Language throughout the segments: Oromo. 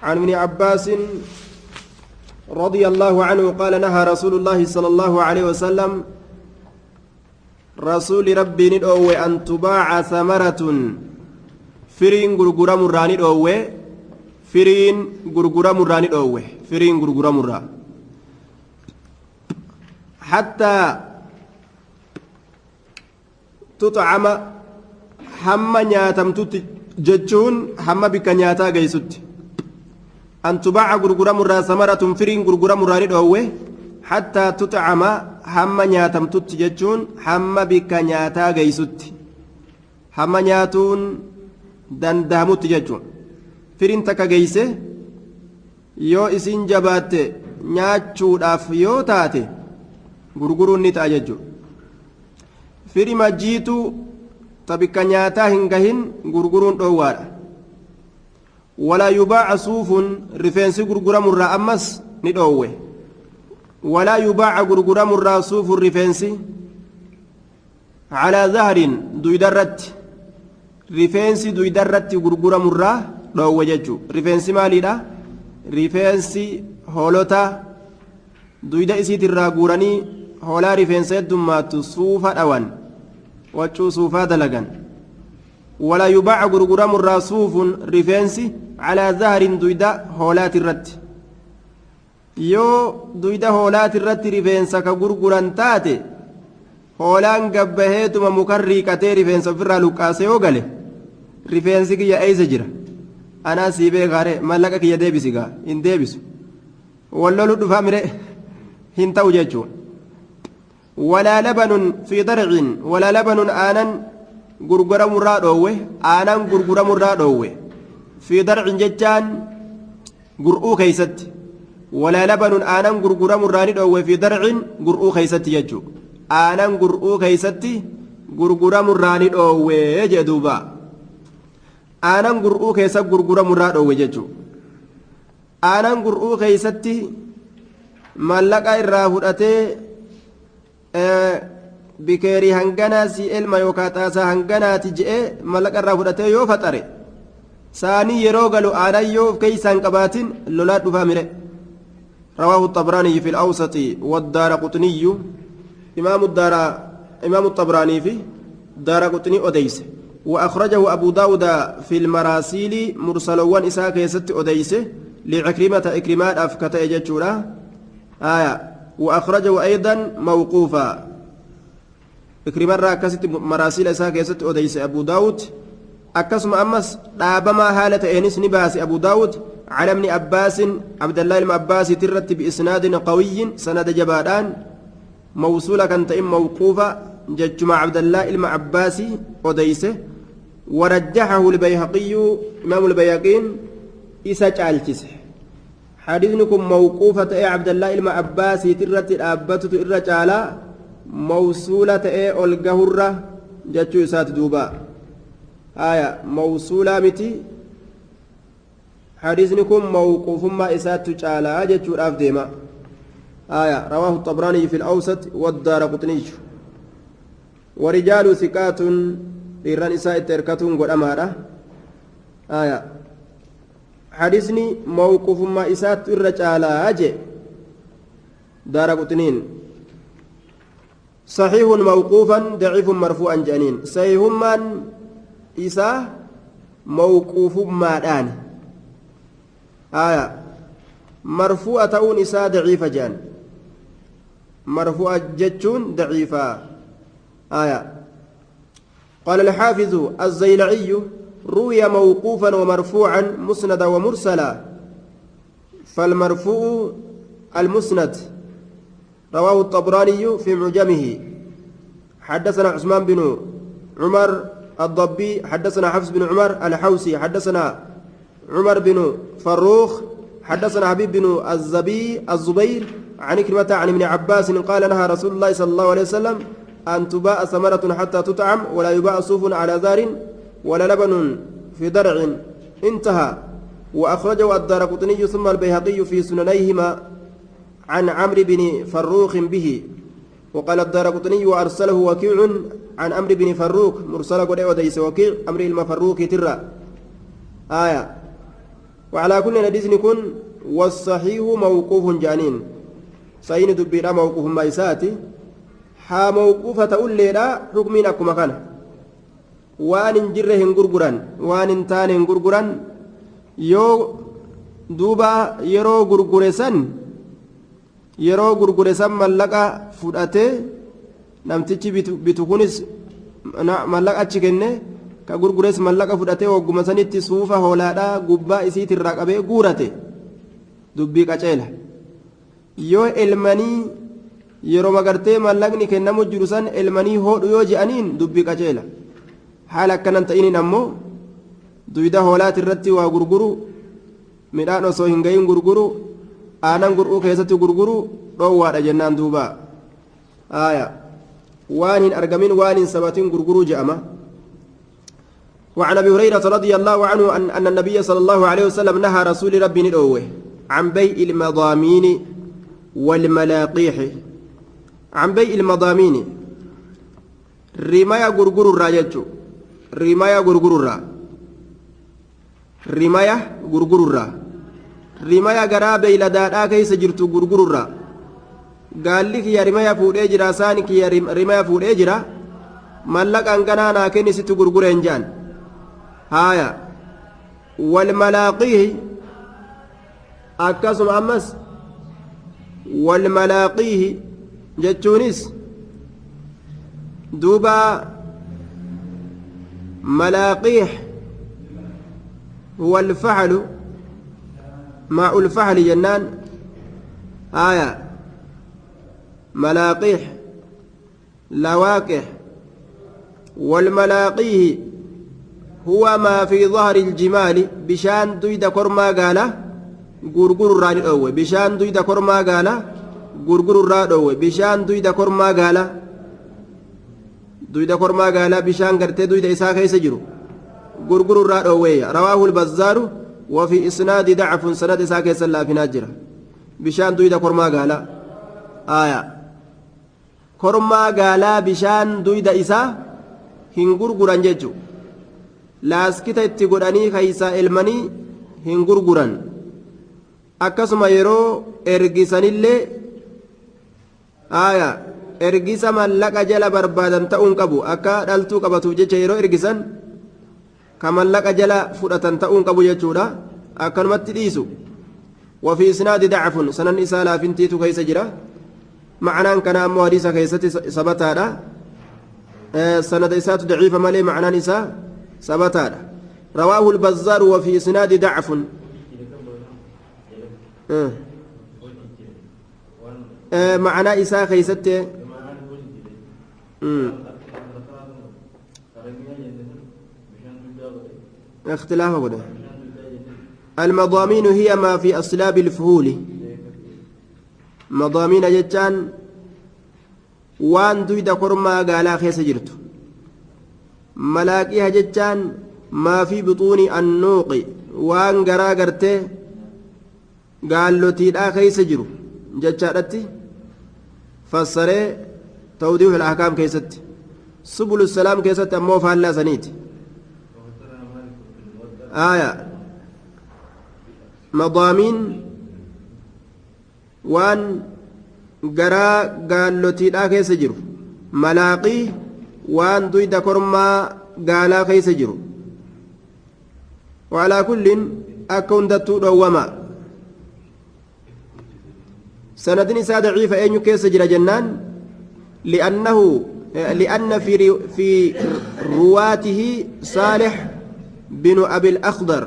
عن ابن عباس رضي الله عنه قال نهى رسول الله صلى الله عليه وسلم رسول ربي ندعو أن تباع ثمرة فرين غرغرة مراني دعو فرين غرغرة مراني دعو فرين غرغرة مرا حتى تطعم hamma nyaatamtutti jechuun hamma bikka nyaataa geessutti an tubaaca gurguramurraa samaratun firiin gurguramurraa ni dhoowwe hattaa tutcama hamma nyaatamtutti jechuun hamma bikka nyaataa geessutti hamma nyaatuun dandahamutti jechuun firiin takka geeyse yoo isin jabaatte nyaachuudhaaf yoo taate gurguruun ni ta'a jechuudha firi majjiitu tabikka nyaataa hin gahin gurguruun dhoowwaadha walaa yubaaca suufun rifeensi gurguramurraa ammas ni dhoowwe walaa yubaaca gurguramurraa suufun rifeensi calaa zahrin duydarratti rifeensi duydarratti gurguramurraa dhoowwe jechuu rifeensi maaliidha rifeensi hoolotaa duyda isiitirraa guuranii hoolaa rifeensa heddummaattu suufa dhawan waccuu suufaa dalagan wala yubaaca gurguramurraa suufun rifeensi calaa zahrin duyda hoolaati irratti yoo duyda hoolaati irratti rifeensa ka gurguran taate hoolaan gabbaheetuma mukarrii qatee rifeensa ofirraa luqqaase yoo gale rifeensi kiyya eeysa jira anaa sii beekaare mallaqa kiyya deebisi gaa hin deebisu wallolu dhufaa mire hin ta'u jechuun ولا لبن في درع ولا لبن آنان غرغرة مرادوه آنان غرغرة مرادوه في درع جتان غرؤو كيست ولا لبن آنان غرغرة مرادوه في درع غرؤو كيست يجو آنان غرؤو كيست غرغرة مرادوه جدوبا آنان غرؤو كيست غرغرة مرادوه يجو آنان غرؤو كيست ملقا الراهودته bikeerii hanganaa si elma yookaa xaasaa hanganaati je'e mallaqa irraa fudhatee yoo faxare saanii yeroo galu aanan yoo of keeysaan qabaatin lolaa dhufaa mire رواه الطبراني في الأوسط والدار قطني إمام الطبراني في دار قطني أديس وأخرجه أبو داود في المراسيل مرسلوان إساك يست أديس لعكرمة إكرمات أفكت إجتشورا آية وأخرجه أيضا موقوفا إكرمان راكست مراسيل إساك يست أديس أبو داود أكسم أمس رابما هالة إنس نباس أبو داود على ابن عباس عبد الله المعباس ترت بإسناد قوي سند جبادان موصولة كانت موقوفة جمع عبد الله المعباس أديس ورجحه البيهقي إمام البيهقين إساج الجسح حديثكم موقوفة عبد الله المعباس ترت الأبتة الرجال موصولة الجهرة جتشو سات دوبا آية موصولة متي حديثكم موقوف ما إسات تجعل جتشو الأفديمة آية رواه الطبراني في الأوسط والدار قطني ورجال ثقات إيران إساء تركتهم قد أمارة آية حديثني موقوف ما إسات الرجال أجي دار قطنين صحيح موقوفا ضعيف مرفوعا جانين صحيح من إساء موقوف ما دان آية مرفوعة تون إساء ضعيفة جان مرفوعة جتون ضعيفة آية قال الحافظ الزيلعي روي موقوفا ومرفوعا مسندا ومرسلا فالمرفوع المسند رواه الطبراني في معجمه حدثنا عثمان بن عمر الضبي حدثنا حفص بن عمر الحوسي حدثنا عمر بن فروخ حدثنا حبيب بن الزبير عن كلمة عن ابن عباس قال نهى رسول الله صلى الله عليه وسلم أن تباع ثمرة حتى تطعم ولا يباع صوف على ذار ولا لبن في درع انتهى وأخرجه الدارقطني ثم البيهقي في سننيهما عن عمرو بن فروخ به وقال الدارقطني وأرسله وكيع عن عمرو بن فروخ مرسل قد وديس وكيع عمرو المفروخ ترى آية وعلى كل حديث كن والصحيح موقوف جانين صحيح دبيرا موقوف ما يساتي ها موقوفة أوليدا حكمين أكما كان وان انجره هنغرغران وان انتان هنغرغران يو دوبا يرو غرغرسان ملقا فدأته namtichi bitu kunis mallaqa achi kenne ka gurgures mallaqa fudhatee hogguma sanitti suufa hoolaadhaa gubbaa isiitirraa qabee guurate dubbii qaceela yoo elmanii yeroo magartee mallaqni kennamu jiru san elmanii hoodhu yoo je'aniin dubbii qaceela haala akkanan ta'iniin ammoo duyda hoolaati irratti waa gurguru midhaan osoo hin gahin gurguru aanan gur'uu keessatti gurguru dhoowwaadha jennaan duuba aayaa وان أرجمين وان سباتين غرغرو جأما وعن أبي هريرة رضي الله عنه أن النبي صلى الله عليه وسلم نهى رسول ربي ندعوه عن بيع المضامين والملاقيح عن بيع المضامين رمايا غرغرو الراجج رمايا غرغرو الرا رمايا غرغرو الرا رمايا غرابة إلى دار كيس جرتو غرغرو الرا gaalli kiyya rimaya fuudhee jira saani kiyya rimaya fuudhee jira mallaqaan ganaa naa kenni sitti gurgureen jaan haaya walmalaaqiihi akkasuma ammas walmalaaqiihi jechuunis duuba malaaqiih huwa alfaxlu maa'u lfaxli jennaan haaya ملاقيح لواقح والملاقيه هو ما في ظهر الجمال بشان دويدا كرما قالا غرغر الراد أوي بشان دويدا كرما قالا غرغر الراد أوي بشان دويدا كرما قالا دويدا كرما قالا بشان قرتي دويدا إساء كيس جرو غرغر الراد أوي رواه البزار وفي إسناد ضعف سند إساء كيس الله في ناجرة بشان دويدا كرما قالا آية kormaa gaalaa bishaan duyda isaa hin gurguran jechu laaskita itti godhanii keeysaa elmanii hin gurguran akkasuma yeroo ergisanillee aya ergisa mallaqa jala barbaadan ta'uun qabu akka dhaltuu qabatuuf jecha yeroo ergisan ka mallaqa jala fudhatan ta'uun qabu jechuudha akkanumatti dhiisu وفي إسناد ضعف سنن إساء لا فنتيتو كيس جرا معنى كان أمو حديثة كيستي سبتها سند إساءة ضعيفة مالي معنى إساء سبتها رواه البزار وفي إسناد ضعف معنى إساء كيستي اختلاف أبدا المضامين هي ما في أصلاب الفهول مضامين جتان وان دويدا كرما قالا خيس جرت ملاكيها جتان ما في بطون النوق وان قرا قرته قال له تيدا خيس جرو جتشارتي فسره توضيح الأحكام كيست سبل السلام كيست أمو فهلا سنيت آية مضامين وان غرا قالوتي دا كيس جرو ملاقي وان دويدا كرما قالا كيس جرو وعلى كل أكون دتو دوما سندني ساد ضعيف أين كيس جرى جنان لأن في رواته صالح بن أبي الأخضر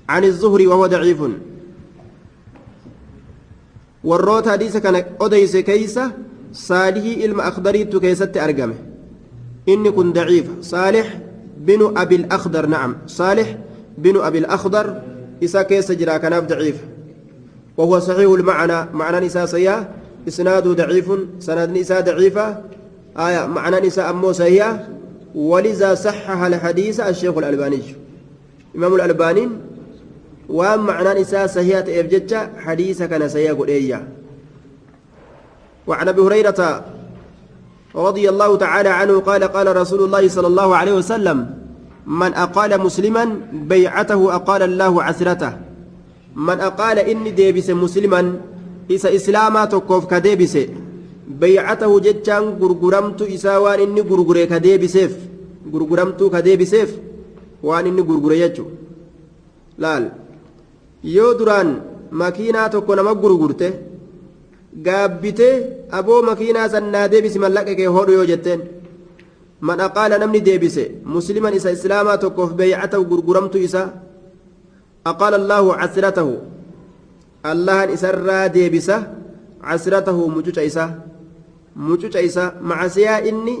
عن الزهري وهو ضعيف والروت حديث كان أديس كيسة صالح إلما أخضريت كيسة أرقمه إني كن ضعيف صالح بن أبي الأخضر نعم صالح بن أبي الأخضر إسا كيسة جرا كان ضعيف وهو صحيح المعنى معنى نساء سيئة إسناد ضعيف سند نساء ضعيفة آية معنى نساء أمو سيئة ولذا صحح الحديث الشيخ الألباني إمام الألباني وأما معنى نساء سيئة إبجتش حديث كان سيئة قليا وعن أبي هريرة رضي الله تعالى عنه قال قال رسول الله صلى الله عليه وسلم من أقال مسلما بيعته أقال الله عسرته من أقال إني ديبس مسلما إسا إسلاما تكوف كديبس بيعته جتشان غرغرمت إساوان إني غرغري كديبسيف غرغرمت كديبسيف وان إني غرغري يجو لال يودران ماكينة تكون ما غرغرته غابته أبو ماكينة سنة ديبس ملقك هورو يوجتين من أقال نمني ديبس مسلما إسا إسلاما تكوف بيعته غرغرمت إسا أقال الله عسرته الله إسرى ديبسه عسرته mucuca isa macasiyaa inni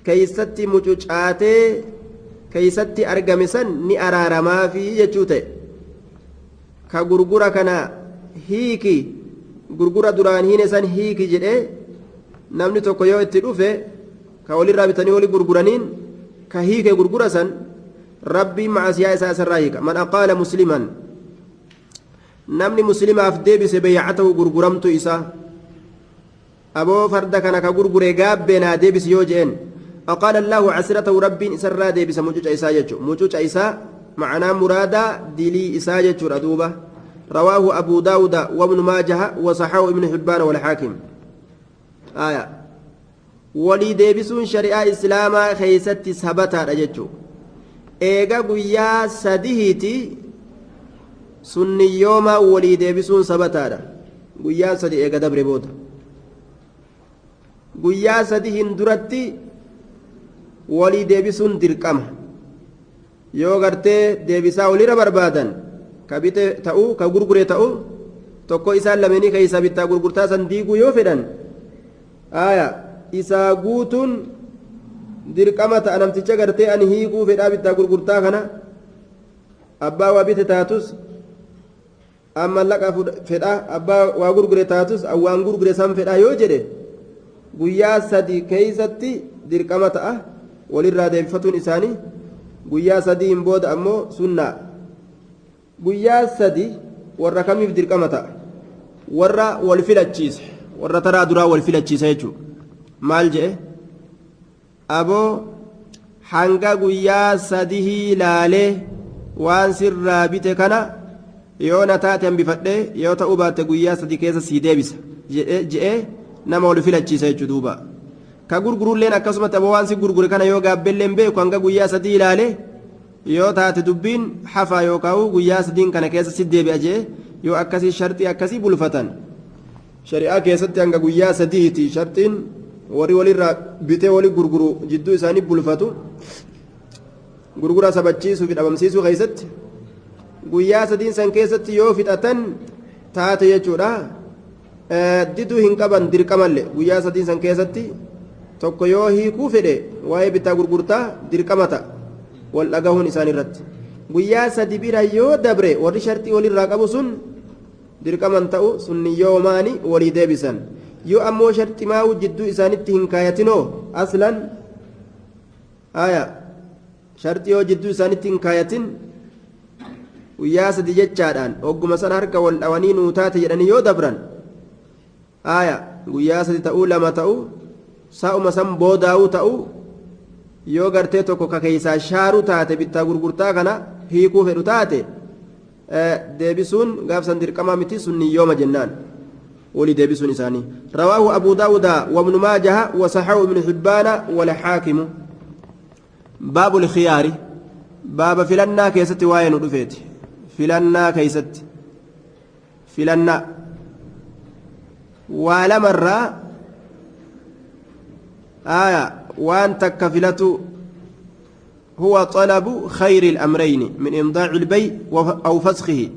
keeysatti mucucaatee keeysatti argame san ni araaramaafi jechuu ta'e ka gurgura kana hiiki gurgura duraan hiine san hiiki jedhee namni tokko yoo itti dhufe ka walirraa bitanii wali gurguraniin ka hiike gurgura san rabbii macasiyaa isaa isarraa hiika man aqaala musliman namni muslimaaf deebise beeyacatahu gurguramtu isaa أبو فرد كان كغرغر غابنا ديبس يوجين أقال الله عسرته ربي إسرى ديبس موجوج عيسى يجو موجوج عيسى معنا مرادا ديلي إساجة ردوبة رواه أبو داود وابن ماجه وصححه ابن حبان والحاكم آية ولي ديبسون شريعة إسلاما خيست سبتا رجتو إيغا قويا سديهتي سني يوما ولي ديبسون سبتا قويا سدي إيغا دبر بوتا guyyaa sadihin duratti walii deebisuun dirqama yoo gartee deebisaa walirra barbaadan ka bite ta'u ka gurgure ta'u tokko isaan lameenii keeysa bittaa gurgurtaa san diiguu yoo fedhan aya isaa guutuun dirqama ta'a namticha gartee ani hiikuu fedhaa bittaa gurgurtaa kana abbaa waa bite taatus amma laqa fedhaa abbaa waa gurgure taatus waan gurgure san fedhaa yoo jedhe guyyaa sadi keeysatti dirqama ta'a walirraa deebifatuun isaanii guyyaa sadiin booda ammoo sunnaa guyyaa sadi warra kamiif dirqama ta'a warra wal filachiise warra taraa duraa wal filachiisa jechuudha maal jedhe aboo hanga guyyaa sadihii laalee waan sirraa bite kana yoo na taate hambifadhee yoo ta'uu baatte guyyaa sadi keessa sii deebisa jedhee nama wal filachiisa jechuudha duuba ka gurgurulleen akkasumatti aboo waan si gurgure kana yoo gaabbelleen beeku hanga guyyaa sadii ilaale yoo taate dubbiin hafaa yookaan guyyaa sadiin kana keessa si deebi'a jee yoo akkasii shartii akkasii bulfatan shari'aa keessatti hanga guyyaa sadiiti shartiin warri walirraa bitee wali gurguru jidduu isaanii bulfatu gurgura sabachiisuu fi dhabamsiisuu keessatti guyyaa sadiin san keessatti yoo fixatan taate jechuudha. diduu hin qaban dirqamallee guyyaa sadiin san keessatti tokko yoo hiikuu fedhe waa'ee bittaa gurgurtaa dirqama ta'a wal dhagahuun isaan irratti guyyaa sadi bira yoo dabre warri shartii walirraa qabu sun dirqaman ta'u sunni yoomaani walii deebisan yoo ammoo shartii maa'u jidduu isaanitti hin kaayatinoo aslan aya shartii yoo jidduu isaanitti hin kaayatin guyyaa sadi jechaadhaan ogguma san harka wal dhawanii nuu taate jedhanii yoo dabran aya guyyaa sadi ta'uu lama ta'uu sa'uma san boodaa'uu ta'uu yoo gartee tokko ka keeysaa shaaruu taate bittaa gurgurtaa kana hiikuu fedhu taate deebisuun gaafsan dirqamaa miti sunni yooma jennaan ولي ديبسون إساني رواه أبو داود وابن ماجه وصححه ابن حبان والحاكم باب الخيار باب فلنا كيست واين رفيت فلنا كيست فلنا ولا مرة آية وان تكفلته هو طلب خير الأمرين من إمضاع البيع أو فسخه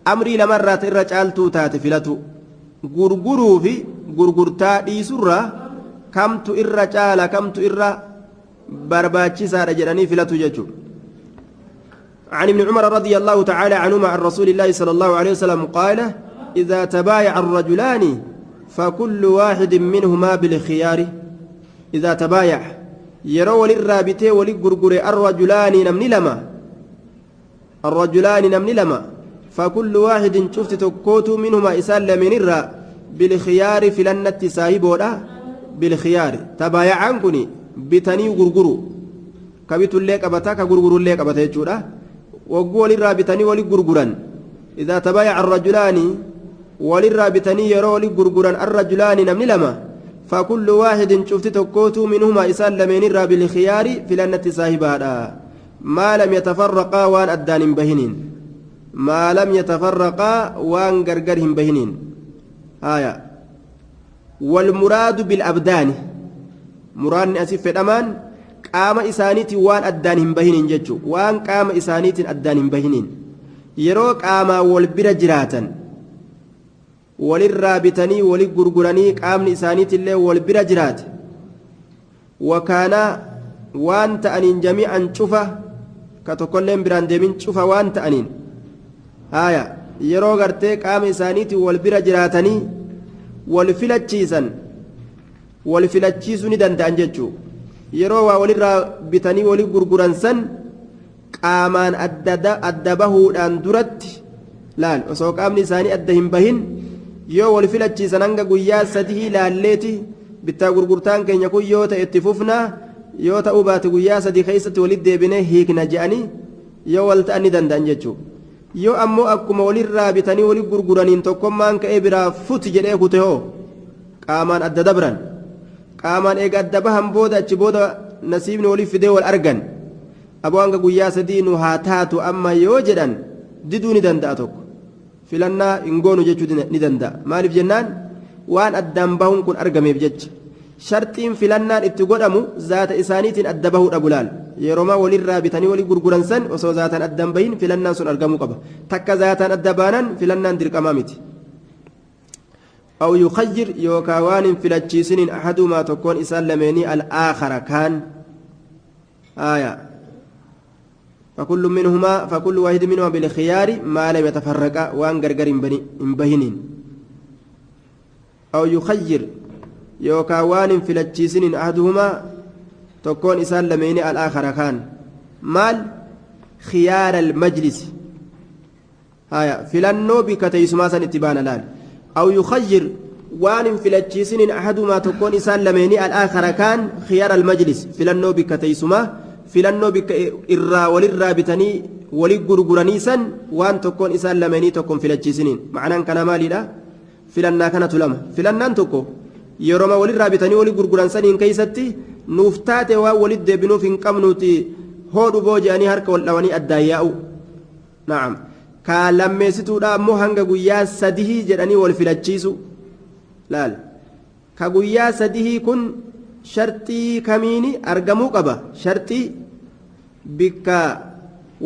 أمري لمرة الرجال توتات فلته غرغروا في غرغرتا ديسرا كمت الرجال كمت الر برباچي سار جراني فلته جچو عن ابن عمر رضي الله تعالى عنهما عن رسول الله صلى الله عليه وسلم قال إذا تبايع الرجلان فكل واحد منهما بالخيار إذا تبايع يروا للرابطة وللغرغر الرجلان نمني لما فكل واحد شفت تكوت منهما إسال من الرا بالخيار فلنة سايبولا بالخيار تبايع عنكني بتني غرغرو kabitullee qabata ka gurgurullee qabata jechuudha wagguu walirraa bitanii wali gurguran idaa tabaaya arrajulaani walirraa bitanii yeroo wali gurguran arrajulaani namni lama فكل واحد شفت تكوتو منهما إسان لمن الرا بالخيار في لنة صاحبها ما لم يتفرقا وان أدان بهنين ما لم يتفرقا وان غرغرهم بهنين آية والمراد بالأبدان مراد أسف الأمان قام إسانيتي وان أدانهم بهنين جتشو وان قام إسانيتي أدانهم بهنين يروك قام والبرجراتا walirraa bitanii wali gurguranii qaamni isaaniitillee wal bira jiraate wakaana waan ta'aniin jamii'an cufa ka tokkolleen biraan deemin cufa waan ta'aniin haaya yeroo gartee qaama isaaniitiin wal bira jiraatanii wal filachiisuu ni danda'an jechuu yeroo waa walirraa bitanii wali gurguran san qaamaan adda bahuudhaan duratti laal osoo qaamni isaanii adda hin bahin yoo wal filachiisan hanga guyyaa sadii laalleeti bittaa gurgurtaan keenya kun yoo ta'e itti fufnaa yoo ta'uu baate guyyaa sadii keessatti walitti deebinee hiikna je'anii yoo wal ta'an ni danda'an jechuudha yoo ammoo akkuma walirraa bitanii wali gurguraniin tokkommaan ka'ee biraa futi jedhee kute hoo qaamaan adda dabran qaamaan eega adda bahan booda achi booda nasiibni waliif fidee wal argan aboo hanga guyyaa sadii nu haa taatu amma yoo jedhan diduu ni danda'a tokko. filannaa ingoonu jechuu ni danda'a maaliif jennaan waan addaan bahuun kun argameef jecha sharxiin filannaan itti godhamu zaata isaaniitiin adda bahuudha bulaal yeroomaa walirraa bitanii walii gurguran san osoo zaataan addaan bahin filannaan sun argamuu qaba takka zaataan adda baanan filannaan dirqamaa miti aw yukayyir yookaa waan hin filachiisiniin ahadumaa tokkoon isaan lameenii al'aakhara kaan aayaa فكل واحد منهما بالخيار ما لم يتفرقا وان غرغر بهنين أو يخير يوكا وان فلتشيسن أحدهما تكون إسان لمين الآخر كان مال خيار المجلس هايا فلنو بكتيسما سنتبان لال أو يخير وان فلتشيسن أحدهما تكون إسان لمين الآخر كان خيار المجلس فلنو بكتيسما filannoo bikka irraa walirraa bitanii walii gurguranii san waan tokkoon isaan lameenii tokkoon filachiisiniin ma'anaan kana maalidha filannaa kanatu lama filannaan tokko yerooma walirraa bitanii walii gurguran saniin keessatti nuuf taate waan walitti deebinuuf hin qabnuuti hoodhu booji'anii harka wal dhawanii addaan yaa'u na'am kaa lammeessituudha ammoo hanga guyyaa sadii jedhanii wal filachiisu laal ka guyyaa sadii kun shartii kamiini argamuu qaba shartii bikka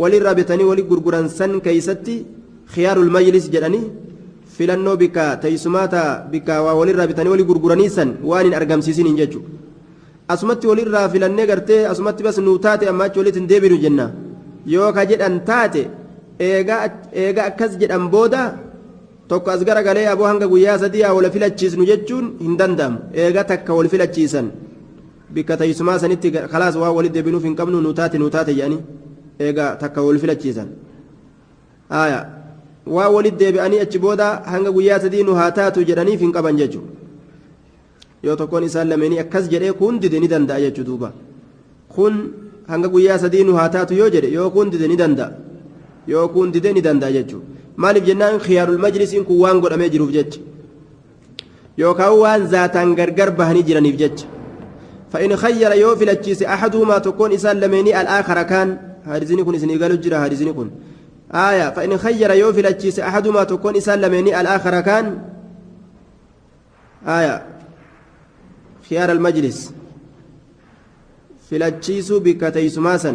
walirraa bitanii walii gurguran san keessatti khiyaarul majlis jedhanii filannoo bikka teessumaata bikka waa walirraa bitanii walii gurguranii san waan hin argamsiisiniin jechuudha asumatti walirraa filannee gartee asumatti bas nuu taate amma achi walitti hin deebinu jenna yoo ka jedhan taate eega akkas jedhan booda tokko as garagalee aboo hanga guyyaa sadii haa wal filachiisnu jechuun hin danda'amu eega takka wal filachiisan bikka teessumaa sanitti khalaas waa walitti deebinuuf hin qabnu nuu taate jedhanii eega takka wal filachiisan aayaa waa walitti deebi'anii achi booda hanga guyyaa sadii nu haa taatu jedhaniif hin qaban jechuudha yoo tokkoon isaan lameenii akkas jedhee kun dide ni danda'a jechuudha duuba kun hanga guyyaa sadii nu haa taatu yoo jedhe yoo kun dide ni danda'a yoo kun dide ni danda'a jechuudha maaliif jennaan khiyaarul majlisiin kun waan godhamee jiruuf jecha yookaan waan zaataan gargar bahanii jiraniif jecha fa'in khayyara yoo filachiise ahaduhumaa tokkoon isaan lameenii al'aakhara kaan hadiisni kun isin eegalu jira hadiisni kun آية فإن خير يوفي لتشيس أحدهما تكون إسان لمني الآخر كان آية خيار المجلس في لتشيس بكتيس ماسا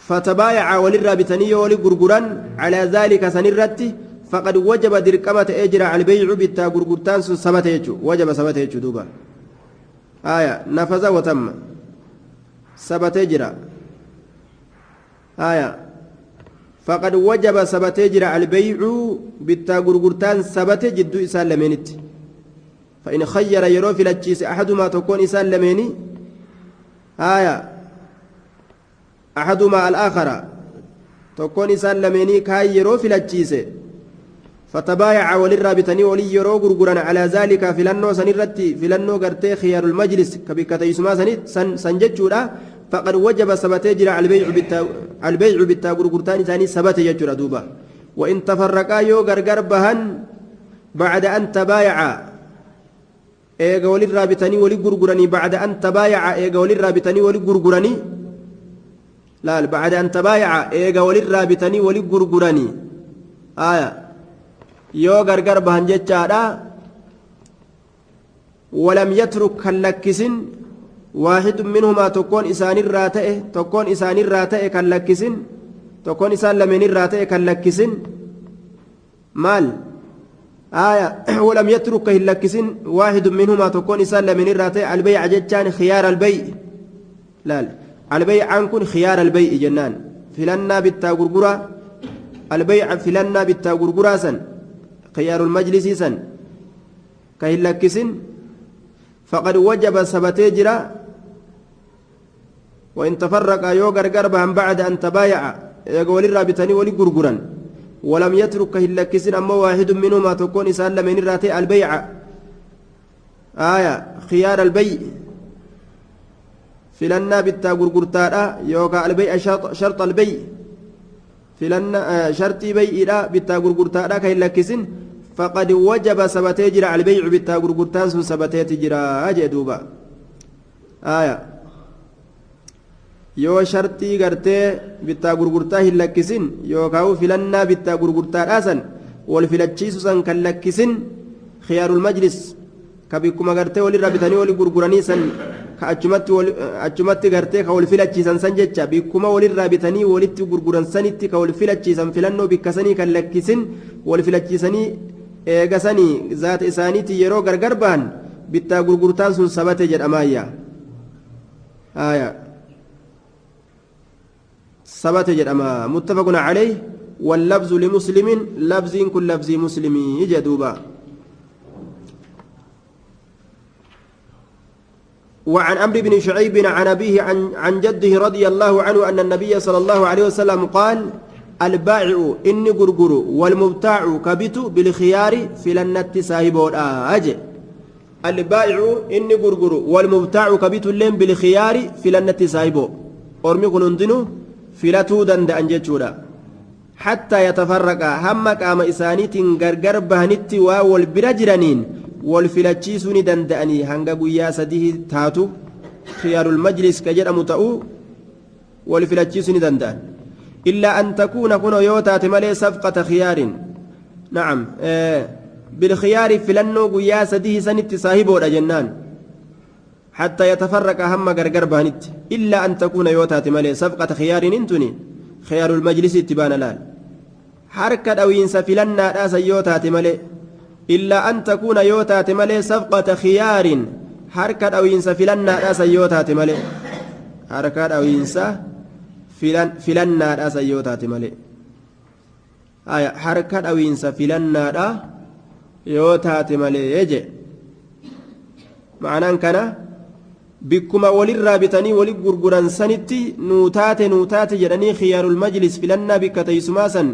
فتبايع وللرابطني وللقرقران على ذلك سنرت فقد وجب دركمة أجر على البيع بالتا قرقرتان سبت يجو وجب سبت يجو دوبا آية نفذ وتم سبت يجرى آية فقد وجب سبت يجرى البيع بالتا قرقرتان سبت جدو إسان لمنت فإن خير يروفي لتشيس أحدما تكون إسان لمني آية أحدما الآخر تكون إسان لمني كاي يروفي لتشيس فتبايع وللرابطني ولي يرو غرغران على ذلك فلنو سنرتي فلنو غرتي خيار المجلس كبكتي سما سنججودا فقد وجب سبت جرى البيع بالتا غرغرتان ثاني سبت يجرى دوبا وإن تفرقا يو غرغر بهن بعد أن تبايعا إيغا ولي الرابطاني ولي غرغراني بعد أن تبايعا إيغا ولي الرابطاني ولي غرغراني لا بعد أن تبايعا إيغا ولي الرابطاني ولي غرغراني آية يو غرغر بهن جتشارا ولم يترك كاللكسن واحد منهما تكون إسان الراتئ كاللكسن تكون إسان لمن الراتئ كاللكسن مال آية ولم يترك كاللكسن واحد منهما تكون إسان لمن الراتئ البيع جتان خيار البيع لا البيع عنكن خيار البيع جنان فلنا بالتاغرغرة البيع فلنا بالتاغرغرة سن خيار المجلس سن كاللكسن فقد وجب سبتيجرا وإن تفرق يو غرغر بهم بعد أن تبايع يقول الرابطاني ولي غرغرا ولم يترك كهلكسن أما واحد منهما تكون إسان من الراتي البيع آية خيار البيع فلنا بالتا غرغرتا يوكا البيع شرط البيع فلنا شرطي بيع بالتا غرغرتا كهلكسن فقد وجب سبتيجرا البيع بالتا غرغرتان سن سبتيجرا أجدوبا آية yoo shartii gartee bittaa gurgurtaa hin lakkisin yookaan filannaa bittaa gurgurtaadhaasan wal filachiisu san kan lakkisin khiyaarul majlis ka bikkuma gartee walirraa bitanii wali gurguranii san ka achumatti gartee ka wal filachiisan san jecha bikkuma walirraa bitanii walitti gurguran sanitti ka wal filachiisan filannoo bikka sanii kan lakkisin wal filachiisanii eegasanii zaata isaaniitti yeroo gargar bahan bittaa gurgurtaan sun sabate jedhamaayya ثبت جدما متفق عليه واللفظ لمسلم لفظ كل لفظ مسلم جدوبا وعن عمرو بن شعيب عن أبيه عن جده رضي الله عنه أن النبي صلى الله عليه وسلم قال البائع إني غرغر والمبتاع كبت بالخيار في لنت صاحب الآج البائع إني غرغر والمبتاع كبت لهم بالخيار في لنت صاحبه أرمي كنندنو filatuu danda'an jechuudha hattaa yatafarraqa hamma qaama isaaniitiin gargar bahanitti waa wal bira jiraniin wal filachiisuu ni danda'anii hanga guyyaa sadii taatu khiyaarul majlis ka jedhamu ta'uu wal filachiisuu ni danda'an illaa an takuuna kunoo yoo taate malee safqata khiyaarin na'am bilkhiyaari filannoo guyyaa sadii sanitti saahiboodha jennaan حتى يتفرق هم غرغر بانت إلا أن تكون يوتات مالي صفقة خيار انتني خيار المجلس اتبان لال حركة أو ينسفلنا راس يوتات مالي إلا أن تكون يوتات مالي صفقة خيار حركة أو ينسفلنا راس يوتات مالي حركة أو ينسفلنا راس يوتات مالي حركة أو ينسفلنا راس يوتات مالي يجي معناه كان bikkuma walirraa bitanii wali gurguran sanitti nuutaate jedhanii khiyaarul majlis filannaa bikka teessumaa san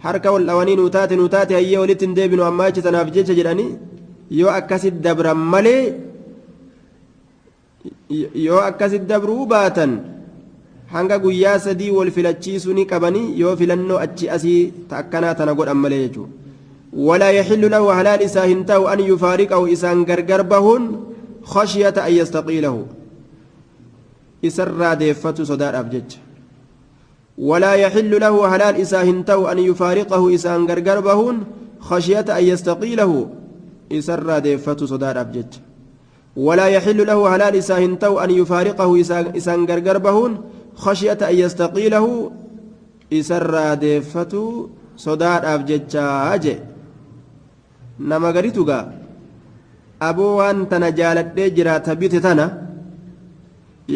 harka wal dhawanii nuutaate hayyee walitti hin deebinu ammaa achi tanaaf jecha jedhanii yoo akkasit dabran malee yoo akkasit dabruu baatan hanga guyyaa sadii wal filachiisuu ni qabanii yoo filannoo achi asii ta'akkanaa tana godhan malee jechuudha walaa yaxillu lahu halaal isaa hin ta'u an yufaariqahu isaan gargar bahuun خشية أن يستقيله إسرى ديفة صدار أبجج ولا يحل له هلال إساهنته أن يفارقه إسان غرغربهن خشية أن يستقيله إسرى ديفة صدار أبجج ولا يحل له هلال إساهنته أن يفارقه إسان غرغربهن خشية أن يستقيله إسرى ديفة صدار أبجج أجي نما غريتوغا aboo waan tana jaaladhee jira tabbite tana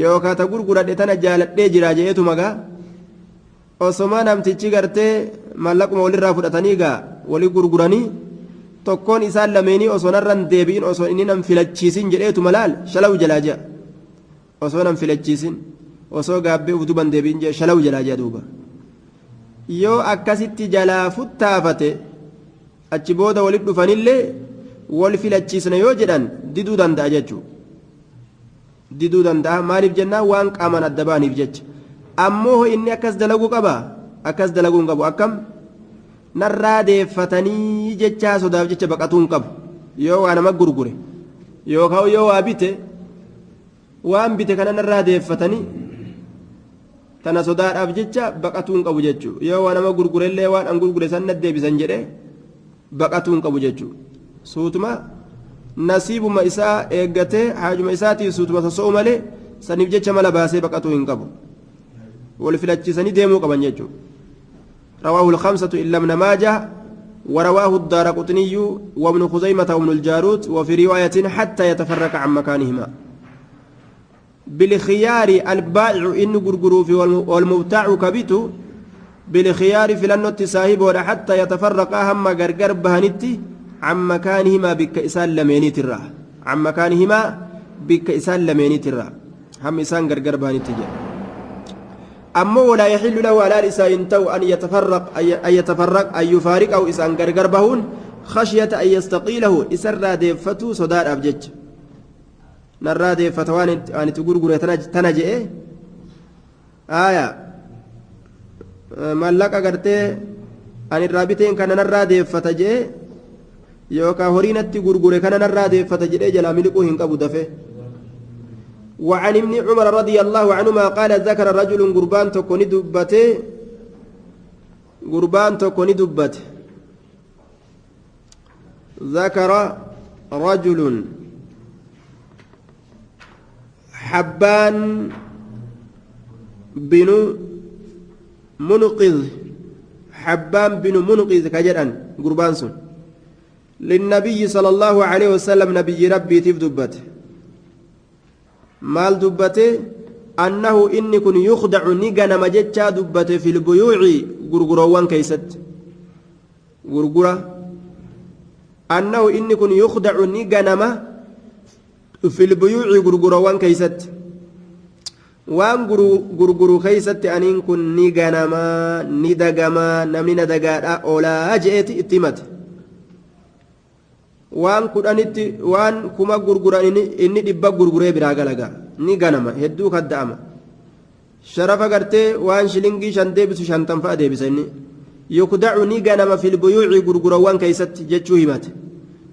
yookaan ta gurguradhe tana jaaladhee jira jeetu magaa osoma namtichi gartee mallaquma walirraa fudhatanii gaa walii gurguranii tokkoon isaan lameenii osoo narran deebiin osoo inni nam filachiisin jedheetu malaal shalaw jalaa jea osoo nam filachiisin osoo gaabbee utuban deebiin jee shalaw jalaa jea duuba yoo akkasitti jalaa futtaafate achi booda walit dhufanillee wal filachiisna yoo jedhan diduu danda'a jechuudha diduu danda'a maaliif jennaan waan qaaman adda baaniif jecha ammoo inni akkas dalaguu qaba akkas dalaguu hin qabu akkam narraa deeffatanii jechaa sodaaf jecha baqatuu hin qabu yoo waa nama gurgure yookaan yoo waa bite waan bite kana narraa deeffatanii tana sodaadhaaf jecha baqatuu hin qabu jechuudha yoo waa nama gurgurellee waan an gurgure san deebisan jedhee baqatuu hin qabu jechuudha suutuma nasiibuma isaa eeggatee haajuma isaatiif suutuma sosso'u malee saniif jecha mala baasee baqatuu hin qabu wal filachiisanii deemuu qaban jechuudha رواه الخمسة إلا ابن ماجه ورواه الدارقطني وابن خزيمة وابن الجارود وفي رواية حتى يتفرق عن مكانهما بالخيار البائع إن غرغرو في والمبتاع كبيتو بالخيار في لنوت صاحب ولا حتى يتفرق هم غرغر بهنتي عن مكانهما بكإسال لميني ترى عن مكانهما بكإسال لميني ترى هم إسان غرغر بهنتي جاء أما ولا يحل له على لسان تو أن يتفرق أن يفارق أو إسان غرغر بهون خشية أن يستقيله إسر ديفتو صدار أبجج نرى ديفتوان أن تقرقر تنجئ آية مالك أغرتي أن الرابطين كان نرى ديفتجئ يوكا هورينة قرقر كان نرى ديفتجئ جلا ملكو هنك أبو دفه وعن ابن عمر رضي الله عنهما قال ذكر رجل قربان تكوني دبته قربان تكوني دبته ذكر رجل حبان بن منقذ حبان بن منقذ كجران قربان سن للنبي صلى الله عليه وسلم نبي ربي تفدبته maal dubbate annahu inni kun yukhdacu ni ganama jechaa dubbate fil buyuuci gurguroowwan keeysatti gurgura annahu inni kun yukhdacu ni ganama fil buyuuci gurguroowwan keeysatti waan gurguru keeysatti aniin kun ni ganama ni dagama namni na dagaadha oolaa je'eeti itti himate waan kudhanitti waan kuma gurguran inni dhibba gurguree biraa galaga ni ganama hedduu kadda'ama sharafa gartee waan shilingii shan deebisu shantan fa'a deebisa inni yukdacu ni ganama fil buyuuci gurgurawwan keeysatti jechuu himate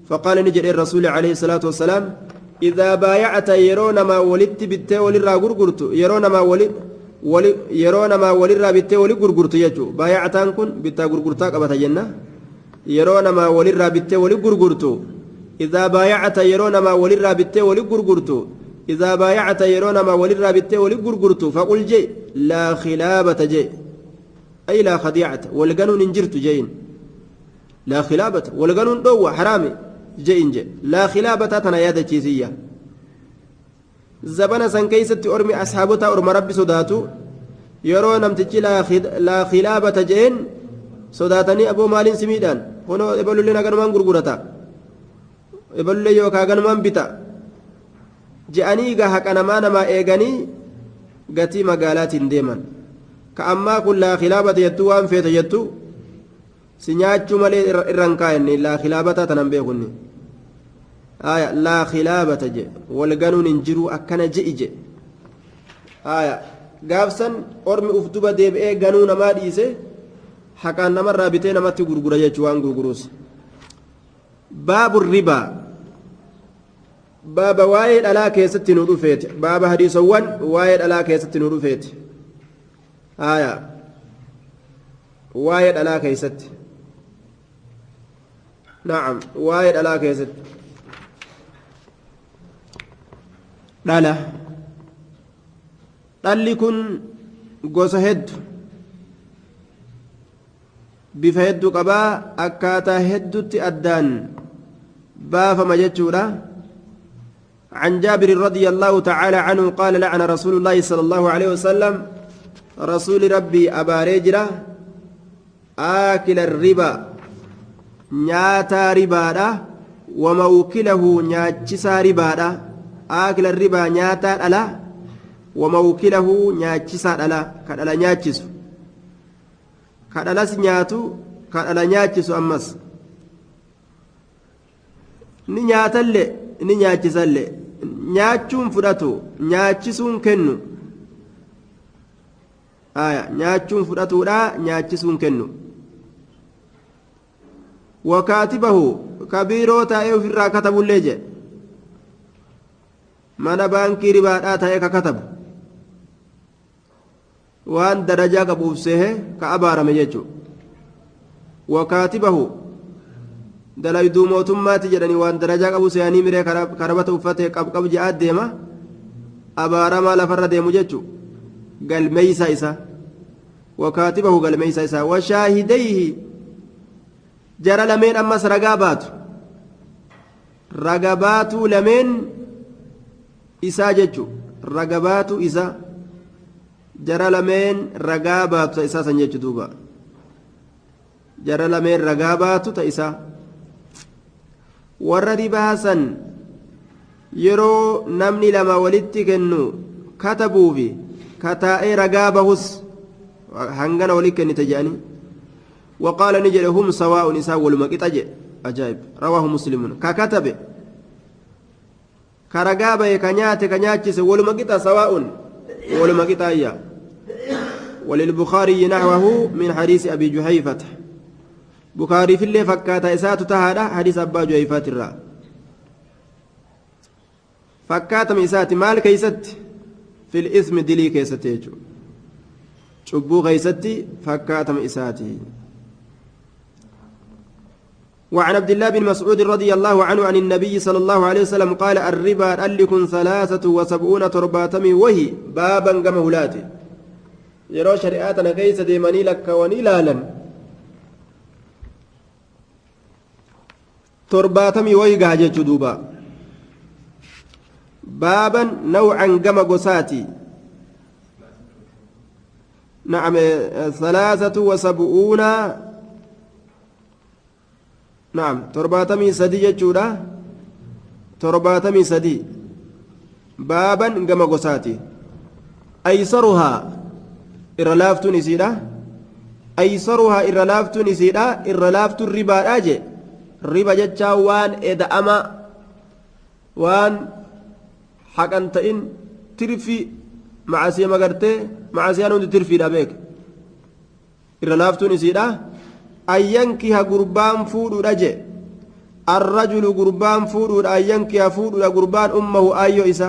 faqaala ni jedhe rasuuli alayhi salaatu wassalaam idaa baayacta yeroo namaa walitti bittee walirraa gurgurtu yeroo namaa walirraa bittee wali gurgurtu jechuu baayactaan kun bittaa gurgurtaa qabata jenna yeroo namaa walirraa bittee wali gurgurtu idaa baayacta yeroo namaa walirraa bittee wali gurgurtu idaa baayacta yeroo namaa walirraa bittee wali gurgurtu faqul jee laa khilaabata jee ay laa khadiicata walganuun hin jirtu jeein laa khilaabata walganuun dhowwa haraame jeein je laa khilaabata tana yaadachiisiyya zabana san keeysatti ormi ashaabota orma rabbi sodaatu yeroo namtichi laa khilaabata jeen sodaatanii aboo maaliin simiidhaan kunoo ebalulleen haganumaan gurgurata ebalullee yookaan haganumaan bita je'anii gaa haqa namaa eeganii gatii magaalaatiin deeman ka ammaa kun laa khilaabata jettuu waan feete jettu si nyaachuu malee irraan kaa'enne laa khilaabata tanan beekunni laa khilaabata je walganuun hin jiru akkana je'i je gaafsan ormi uf duba deebi'ee ganuu namaa dhiise haqaan namarraa bitee namatti gurgura jechuu waan gurguruus baabu ribaa baaba waa'ee dhalaa keessatti nu dhufeeti baaba hadiisawwan waa'ee dhalaa keessatti nu dhufeeti waa'ee dhalaa keessatti na'am waa'ee dhalaa keessatti dhalli kun gosa hedduu bifa hedduu qabaa akkaataa hedduutti addaan baafama jechuudha عن جابر رضي الله تعالى عنه قال لعن رسول الله صلى الله عليه وسلم رسول ربي أبا رجرة آكل الربا نياتا ربا وموكله نياتشسا ربا آكل الربا نياتا ألا وموكله نياتشسا ألا كان ألا نياتشس كان ألا سنياتو كان ألا نياتشس أمس نياتا اللي ni nyaachisa illee nyaachuun fudhatu nyaachisuun kennu nyaachuun fudhatuudha nyaachisuun kennu wakaatibahu kabiiroo taa'ee ofirraa katabullee jedhe mana baankii ribaadhaa ta'ee ka katabu waan darajaa qabuuf sehe ka abaarame jechuudha wakaatibahu dalayduu mootummaati jedhanii waan darajaa qabu seeyanii miree karabata uffatee qabqab je'aa deema abaaramaa lafarra deemu jechuudha galmeeysa isa wakaatibahu galmeeysa isa washaahidayhi jara lameen ammas ragaa baatu raga baatuu lameen isaa jechuudha raga baatu isa jara lameen ragaa baatu isaa san jechuudha duuba jara lameen ragaa baatu ta isaa warra ribaasan yeroo namni lama walitti kennu katabuufi kataa'ee ragaa bahus hangana walitti kennite jedhanii وقال نجل هم سواء نساء والمقطع أجائب رواه مسلم ككتب كرقابة كنياتس والمقطع سواء والمقطع وللبخاري نحوه من حديث أبي جحيفة بخاري في اللي فكات إسات تهادا حديث أبا جحيفة الرا فكات إسات مال كيست في الإثم دلي كيستيجو شبو كيستي فكات إساتي وعن عبد الله بن مسعود رضي الله عنه عن النبي صلى الله عليه وسلم قال الربا ألكن 73 ترباتمي وهي بابا كما هلاتي يرو شريعتنا كيس ديماني لك ونيلالا ترباتمي وهي قاجة جدوبا بابا نوعا كما قساتي نعم 73 نعم ترباتمي سدي جتشورا ترباتمي سدي بابا كما قساتي أيسرها إرلافتو نسيدا أيسرها إرلافتو نسيدا إرلافتو الربا أجي الربا جتشا وان إذا أما وان حقا تئن ترفي معاسيا مغرتي معاسيا نون ترفي دابيك إرلافتو نسيدا ayyankiha gurbaan fuudhuudha je arrajulu gurbaan fuudhuudha ayyankiha fuudhuudha gurbaan ummahu ayyo isa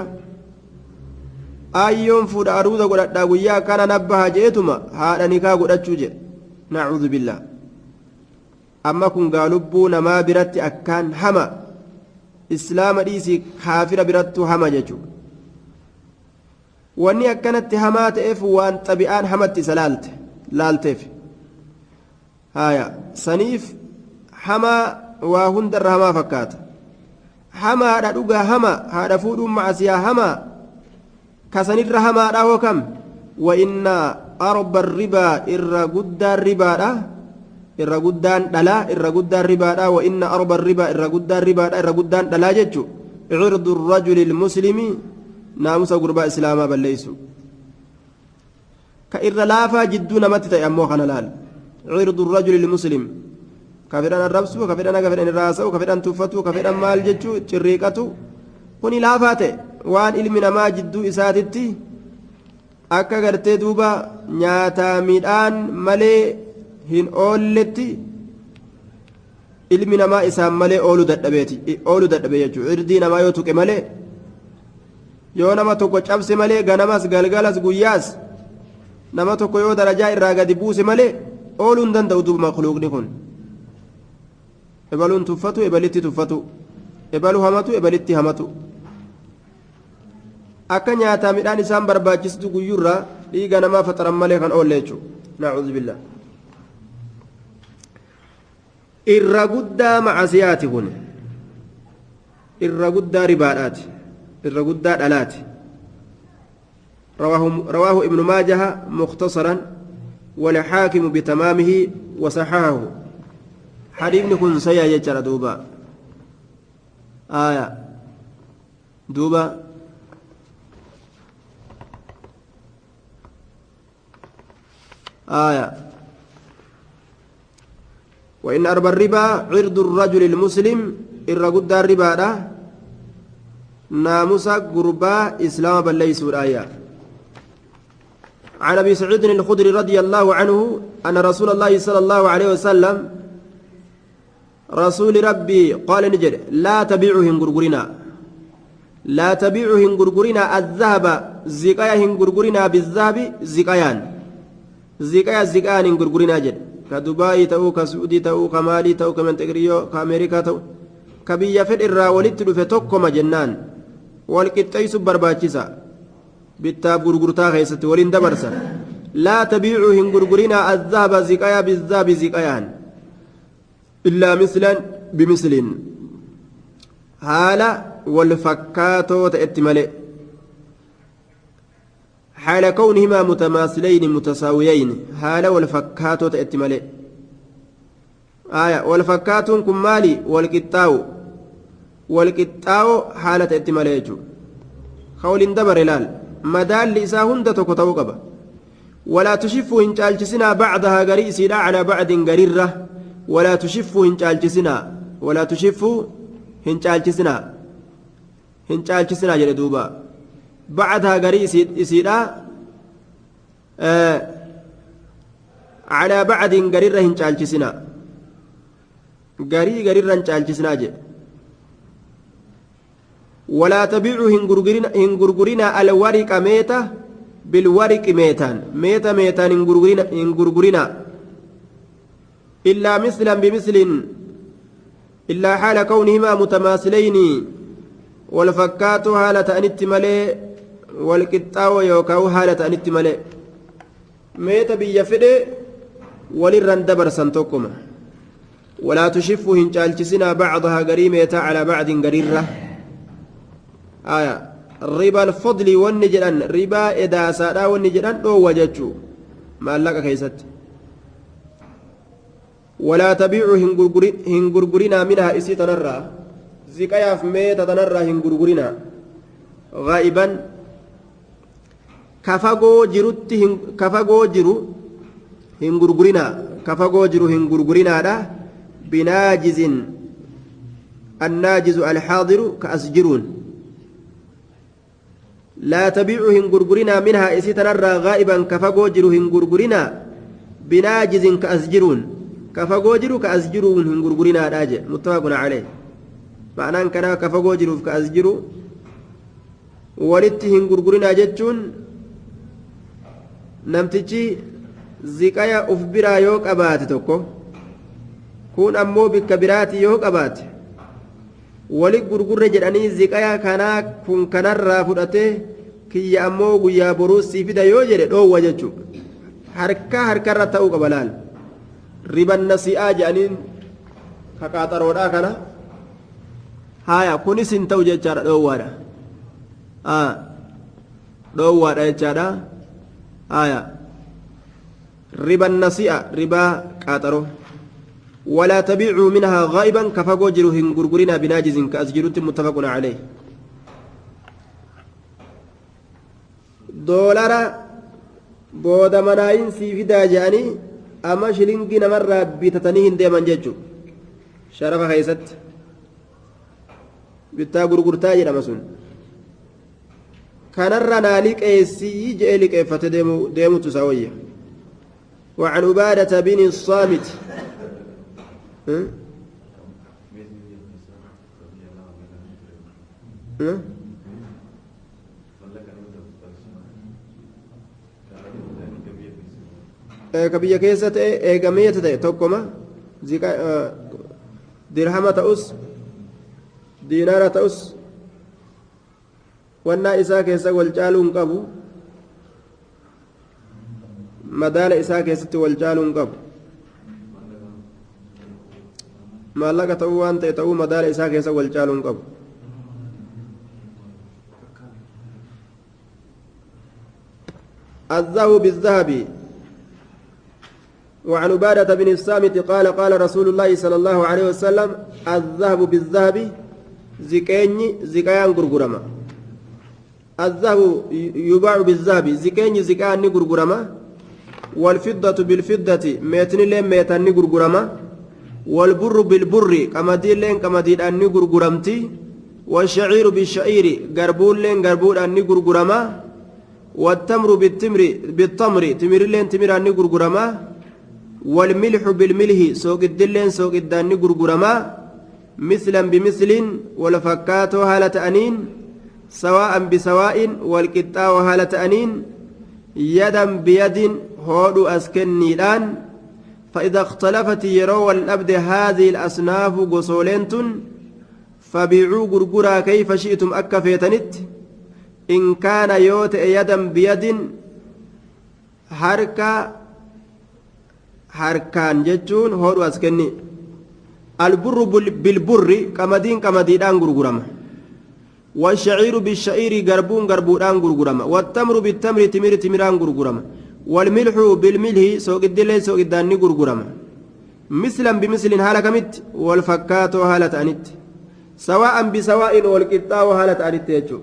ayyoon fuudha aruuda godhadhaa guyyaa kana nabbaha jeetuma haadha nikaa godhachuu je nacuudhu billaa amma kun gaalubbuu namaa biratti akkaan hama islaama dhiisii kaafira birattuu hama jechuu wanni akkanatti hamaa ta'eef waan xabi'aan hamatti isa laalteef haya saniif hamaa waa hundarra hamaa fakkaata hamaadha dhugaa hama haadha fuudhuun macasiyaa hamaa kasanirra hamaadha hookam wa inna arba ribaa irra guddaan ribaadha irra guddaan dhalaa irra guddaan ribaadha wa inna arba ribaa irra guddaan ribaadha irra guddaan dhalaa jechu cirdu rajuli ilmuslimi naamusa gurbaa islaamaa balleeysu ka irra laafaa jidduu namatti ta'e ammoo kana laal عرض الرجل المسلم كفران الربسو كفران الراسو كفران توفتو كفران مال جتشو تشريقتو كوني لافاته وان علمنا ما جدو إساتتي أكا غرتي دوبا نياتا ميدان مالي هن أولتي علمنا ما إسام مالي أولو دادبي جتشو عردينا ما يوتوك مالي يونما توكو چابسي مالي غنماس غلغلاس غياس نما توكو يو درجاء الراغا دبوسي مالي ooluun danda'u duuba makluuqni kun ebaluun tuffatu ebalitti tuffatu ebalu hamatu ebalitti hamatu akka nyaataa midhaan isaan barbaachistu guyyurra dhiiga namaa faxaran malee kan oolle jechuudha nacuudhu billah irra guddaa macasiyaati kun irra guddaa ribaadhaati irra guddaa dhalaati رواه ابن ماجه مختصرا والحاكم بتمامه وصححه حديث كن سيا يجرى دوبا دوبا وإن أربى الربا عرض الرجل المسلم الرقود الربا ناموسا قربا إسلام بالليس الآية. عن أبي سعيد الخدري رضي الله عنه أن رسول الله صلى الله عليه وسلم رسول ربي قال نجد لا تبيعهم غرغرنا لا تبيعهم غرغرنا الذهب زكايا غرغرنا بالذهب زكايان زكايا غرغرنا جد كدبي تاو كسعودي تاو كمالي تاو كمنتغريو كامريكا تاو كبيا فد الرا ولت دفه توكما جنان والقطيس برباچيسا بتاب غرغرتا خيست ولين دبرسا لا تبيعهم غرغرنا الذهب زكايا بالذهب زكايان إلا مثلا بمثل حال والفكاتو تأتملئ حال كونهما متماثلين متساويين حال والفكاتو تأتملئ آية والفكاتو كمالي والقطاو حالة تأتملئ خول دبر لال مدال لإساهن تكتو قبا ولا تشفوا إن جالجسنا بعضها قريسي لا على بعض قريرة ولا تشفوا هنجالجسنا ولا تشفوا هنجالجسنا جل دوبا بعدها قري يسيرا على بعد قريرة هنجالجسنا قريرة هنجالجسنا جل ولا تبيعوا هنغرغرنا الورق ميتا بالورق ميتا هنغرغرنا إلا مثلا بمثل إلا حال كونهما متماثلين والفكات حالة أنت ملئ والقطاو يوكاو حالة أنت ملئ ميت بيفد وللرندبر سنتوكما ولا تشفوا هنجالجسنا بعضها قريمة على بعض قريرة آية ربا الفضل والنجران ربا إذا سادا والنجران دو وجدتو ما لك كيست ولا تبيعوا هنغرغرنا منها إسي تنرى زكايا في ميتا تنرى هنغرغرنا غائبا كفاقو جرو هنغرغرنا دا بناجز الناجز الحاضر كأسجرون لا تبيعوا هنغرغرنا منها إسي تنرى غائبا كفاقو جرو هنغرغرنا بناجز كأسجرون كفاقو جرو كأسجرون هنغرغرنا راجع متفق عليه معنى كان كفاقو جرو كأسجرو ولت هنغرغرنا جتون نمتجي زكايا أفبرا يوك أبات توكو كون أمو بكبرات يوك أبات ولي غرغر جداني زكايا كانا كون كنرا فدته كي أمو غيا بروسي فدا يو جده دو وجچو harka irra ta'uu qaba laal riban nasi'aa jedhaniin kakaaxaroodha kana haya kunis hin ta'u jechaadha dhoowwaadha jechaadha haya riban nasi'a ribaa qaaxaroo ولا تبيعوا منها غائبا كفاقو جرو هنغرغرنا بناجز كأسجروت متفق عليه دولارا booda manaayin sii fidaa jedhanii amma shilingii namarraa bitatanii hin deeman jechuudha sharafa keessatti bittaa gurgurtaa jedhama sun kanarra naa liqeessii jedhee liqeeffate deemutu isaa wayya وعن عبادة بن الصامت كبيا كيسة إيجامية توكما درهم تأس دينار تأس وانا إسا كيسة والجالون قبو مدال إسا كيسة والجالون قبو ما لك تأوان تأو مدال إسا كيسة والجالون قبو الذهب بالذهب وعن عبادة بن الصامت قال قال رسول الله صلى الله عليه وسلم الذهب بالذهب زكايان غرغرما الذهب يباع بالذهب زكايان غرغرما والفضة بالفضة ميتن لين ميتن غرغرما والبر بالبر كمدي لين كمدي أن غرغرمتي والشعير بالشعير قربون لين قربون أني قرقرما والتمر بالتمر تمر لين تمر أني قرقرما والملح بالملح سوق الدلين سوق الداني قرقرما مثلا بمثل والفكاتو هالة أنين سواء بسواء والكتاو هالة أنين يدا بيد هودو أسكني الآن فإذا اختلفت يرو الأبد هذه الأصناف قصولنتن فبيعوا غرغرا كيف شئتم أكفيتنت إن كان يوت يدا بيد harkaan jechuun hodhu as kenni alburru bilburri qamadiin qamadiidhaan gurgurama washaciiru bishaciiri garbuun garbuudhaan gurgurama wattamru bittamri timiri timiraan gurgurama walmilxu bilmilhi sooqiddilee sooqiddaan ni gurgurama mislan bimislin haala kamitti wal fakkaatoo haala ta'anitti sawaa'an bisawaa'in wal qixxaawoo haala ta'anitti jechuu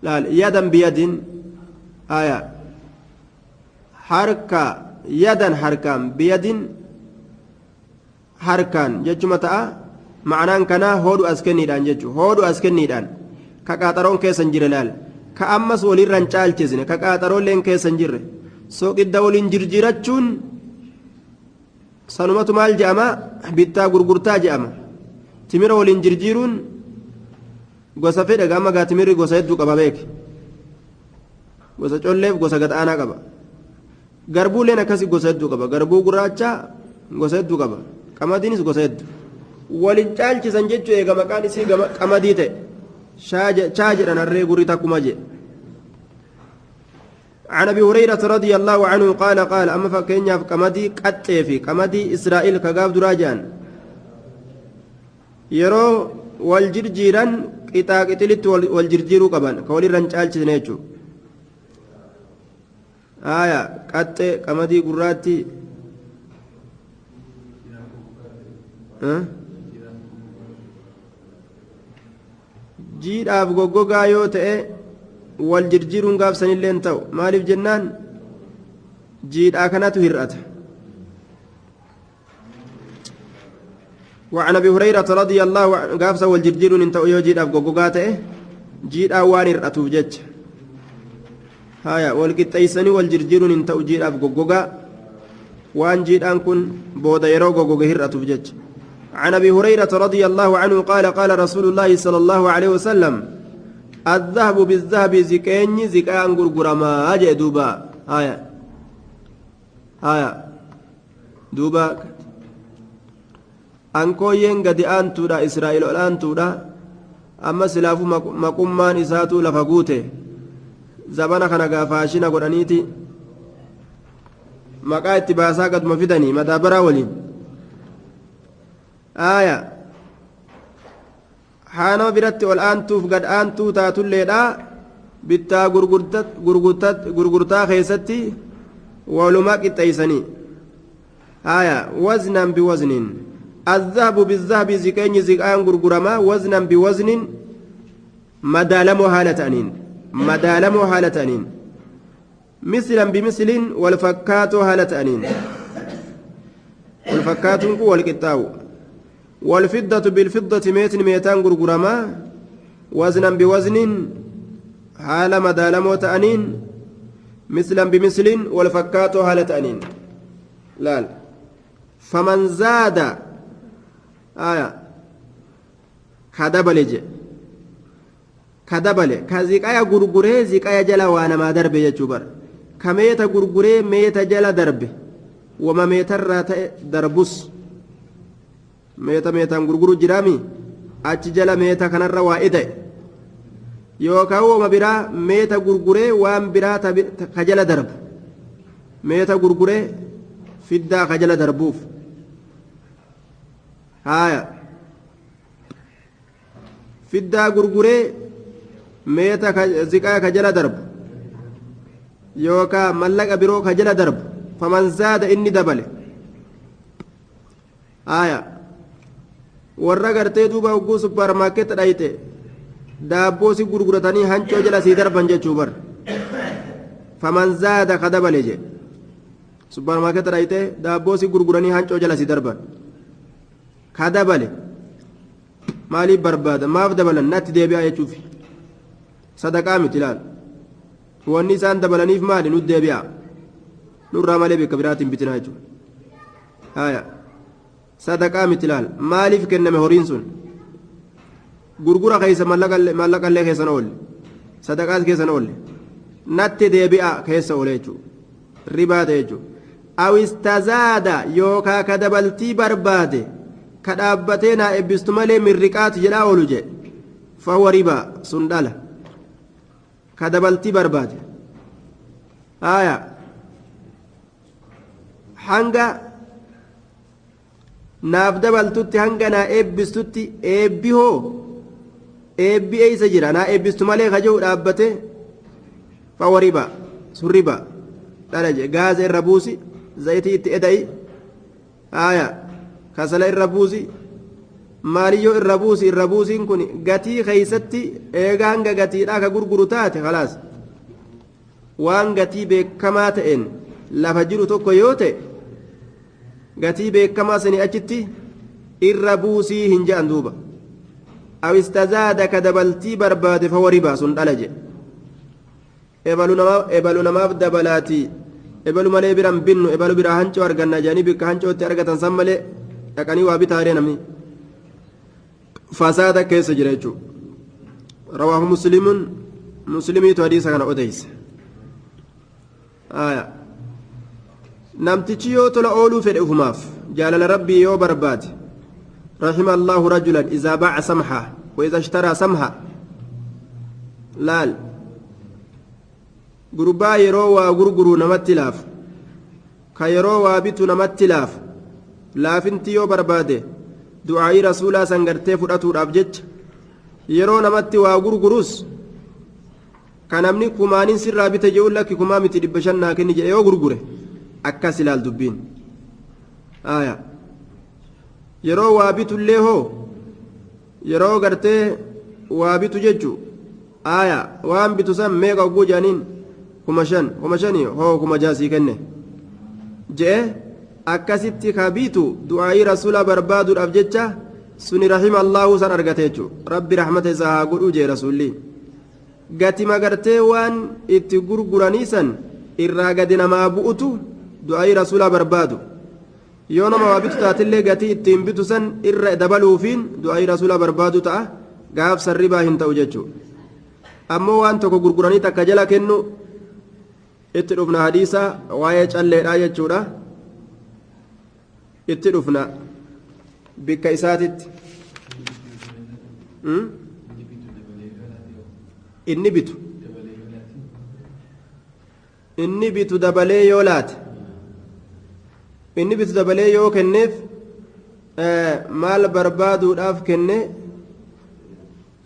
laal yadan biyadin aya harka yadan harkaan biyadin harkaan jechuma ta'a ma'anaan kanaa hoodhu as kenniidhaan jechuu hoodhu as kenniidhaan ka qaaxaroon keessan jire laal ka ammas walirraan caalchisne ka qaaxaroolleen keessan jirre sooqidda waliin jirjirachuun sanumatu maal je'ama bittaa gurgurtaa je'ama timira waliin jirjiiruun gosa fedhe gama gaa timirri gosa hedduu qaba beek gosa colleef gosa gad'aanaa qaba garbuuleen akkasii gosa hedduu qaba garbuu gurraacha gosa hedduu qaba qamadiinis gosa hedduu waliin caalchisan jechuu eega maqaan isii qamadii ta'e shaa jedhan harree gurri takkuma jee عن ابي هريره رضي الله عنه قال اما فكينيا في قمدي قطي في قمدي اسرائيل كغاب دراجان يرو والجرجيران قطا قتلت والجرجيرو قبان كولي رنچالچ نيچو آية قطي قمدي غراتي jiidhaaf goggogaa yoo ta'e wal jirjiiruun gaafsanilleen ta'u maaliif jennaan jiidhaa kanatu hir'ata وعن ابي هريره رضي الله عنه قافس والجرجيرون انت يوجد افغوغاته جيدا وانر اتوجج هايا والقطيسني والجرجيرون انت وجيد افغوغا وان جيدان كن بودا يرو غوغو هر اتوجج عن ابي هريره رضي الله عنه قال قال رسول الله صلى الله عليه وسلم الذهب بالذهب زكاني زكان غرغرما اجي دوبا هايا دوبا ankooyyeen gadi aantuudha israa'el ol aantuudha amma silaafu maqummaan isaatu lafa guute zabana kana gaafaashina godhaniiti maqaa itti baasaa gaduma fidanii madaabaraa waliin aaya haanama biratti ol aantuuf gad aantuu taatulleedha bittaa gurgurtaa keessatti walumaa qixxeeysanii aaya waznan biwaznin الذهب بالذهب زكاني زكان غرغرما وزنا بوزن مدالم حالتانين مدالم حالتانين مثلا بمثل والفكات حالتانين والفكات والقطاو والفضة بالفضة ميتان غرغرما وزنا بوزن حال مدالم تانين مثلا بمثل والفكات حالتانين لا فمن زاد kadabale ka ziqaya gurguree ziqaya jala waa namaa darbe jechuu bar ka meeta gurguree meeta jala darbe wama meetarraa ta'e darbus meetaan gurguru jiraami achi jala meeta kanarra waa ida'e yookaan wama biraa meeta gurguree waan biraa ka jala darbu meeta gurguree fiddaa ka jala darbuuf haya fiddaa gurguree meeta ziqaa ka jala darbu yookaan mallaqa biroo ka jala darbu faman zaada inni dabale haya warra gartee duuba hogguu supparmaarkeeta dhayte daabboo si gurguratanii hancoo jala sii darban jechuu bar faman zaada ka dabale je supparmaarkeeta dhayte daabboo si gurguranii hancoo jala sii darban kadabale maaliif barbaada maaf dabalan natti deebi'aa jechuuf sadaqaa miti ilaal wanni isaan dabalaniif maali nutti deebi'aa nurraa malee bakka biraatiin bitinaa jechuudha haya sadaqaa miti ilaal maaliif kenname horiin sun gurgura keessa mallaqallee keessan oolle sadaqaas keessan oolle natti deebi'aa keessa oole jechuudha ribaa ta'e jechuudha awistazaada yookaa ka dabaltii barbaade ka dhaabbatee naa eebbistu malee mirriqaatu jedhaa oolu jedhe fahuwa ribaa sun dhala ka dabaltii barbaade haya hanga naaf dabaltutti hanga naa eebbistutti eebbi hoo eebbi eeysa jira naa eebbistu malee ka jiru dhaabbate fahuwa ribaa sun ribaa dhala jedhe gaaza irra buusi zayitii itti eda'i haya kasala irra buusi maaliyyoo irra buusiin kun gatii keeysatti eega hanga gatiidhaa ka gurguru taate khalaas waan gatii beekamaa ta'een lafa jiru tokko yoo ta'e gatii beekamaa sanii achitti irra buusii hin je'an duuba aw istazaada ka dabaltii barbaade fahuwa ribaa sun dhala jedhe ebalu namaaf dabalaatii ebalu malee biran binnu ebalu biraa hancoo arganna jedhanii bikka hancootti argatan san malee dhaqanii waa bitaaree namni fasaada keessa jira jechuudha rawaahu muslimun muslimiitu hadiisa kana odeyse namtichi yoo tola ooluu fedhe ufumaaf jaalala rabbii yoo barbaade رحم الله رجلا إذا باع سمحة وإذا اشترى سمحة لال غربا يرو وغرغرو نمتلاف كيرو وابتو نمتلاف laafinti yoo barbaade du'aa'ii rasuulaa sangartee fudhatuudhaaf jecha yeroo namatti waa gurgurus ka namni kumaanin sirraa bite je'uun lakki kumaa miti 500 naa kenni jedhe yoo gurgure akkas ilaal dubbiin aya yeroo waa bitullee hoo yeroo gartee waa bitu jechu aya waan bitu san meeqa ogguu jedhaniin 5,000 hoo 6,000 kenne je'e akkasitti kabiitu du'aa'ii rasuula barbaaduudhaaf jecha suni rahima allahu san argate jechu rabbi rahmata isaa haa godhuu jee rasuulli gatima gartee waan itti gurguranii san irraa gadi namaa bu'utu du'aa'ii rasuula barbaadu yoo nama waa bitu taatillee gatii ittiin bitu san irra dabaluufiin du'aa'ii rasuula barbaadu ta'a gaafsan ribaa hin ta'u jechuu ammoo waan tokko gurguranii takka jala kennu itti dhufna hadiisa waa'ee calleedhaa jechuudha itti dhufna bikka isaatitti inni bitu dabalee yoo laate inni bitu dabalee yoo kenneef maal barbaaduudhaaf kenne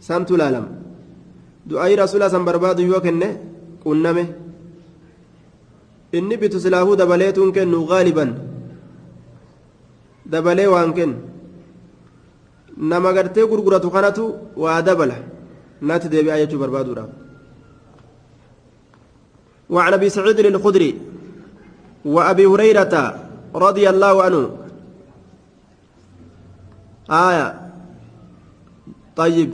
santu laalama du'aa'ii rasuulaa san barbaadu yoo kenne qunname inni bitu silaafuu dabaleetuun kennu gaaliban dabalee waan kennu nama gartee gurguratu kanatu waa dabala natti deebi'aa jechuu barbaaduudhaaf وعن ابي سعيد الخدري وابي هريره رضي الله عنه طيب